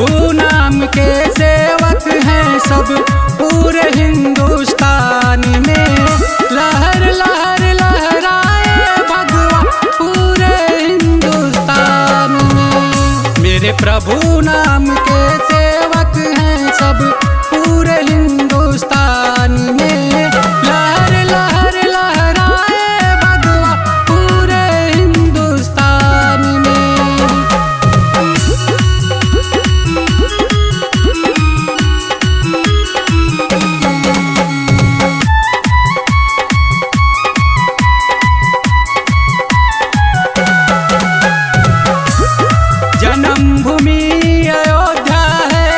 प्रभु नाम के सेवक हैं सब पूरे हिंदुस्तान में। लहर लहर लहराए भगवा पूरे हिंदुस्तान में। मेरे प्रभु नाम के सेवक हैं सब पूरे हिंदुस्तान में। लहर लहर लहराए भगवा पूरे हिंदुस्तान में। जन्मभूमि अयोध्या है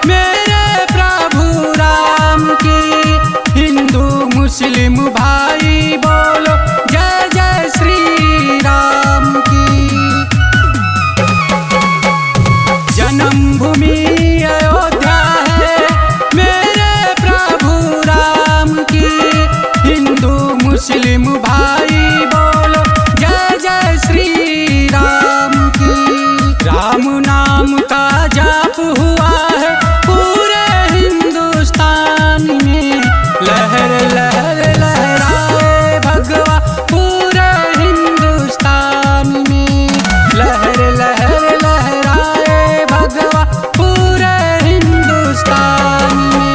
मेरे प्रभु राम की। हिंदू मुस्लिम भाई बोलो जय जय श्री राम की। जन्मभूमि अयोध्या है मेरे प्रभु राम की। हिंदू मुस्लिम भाई बोलो जय जय श्री राम की। राम नाम का जाप हुआ है पूरे हिंदुस्तान में। लहर लहर लहराए भगवा पूरे हिंदुस्तान में। लहर लहर लहराए भगवा पूरे हिंदुस्तान में।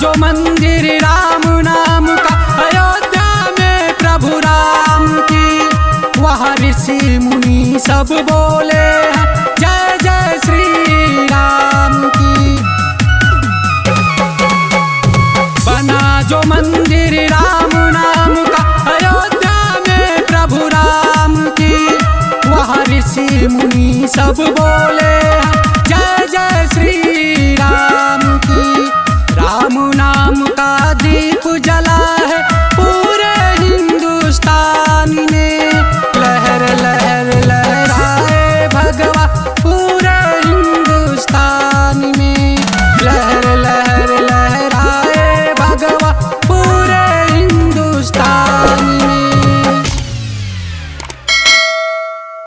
जो मंदिर राम नाम का अयोध्या में प्रभु राम की। वहाँ ऋषि मुनि सब बोले हैं जय जय श्री राम की। बना जो मंदिर राम नाम का अयोध्या में प्रभु राम की। वहाँ ऋषि मुनि सब बोले हैं जय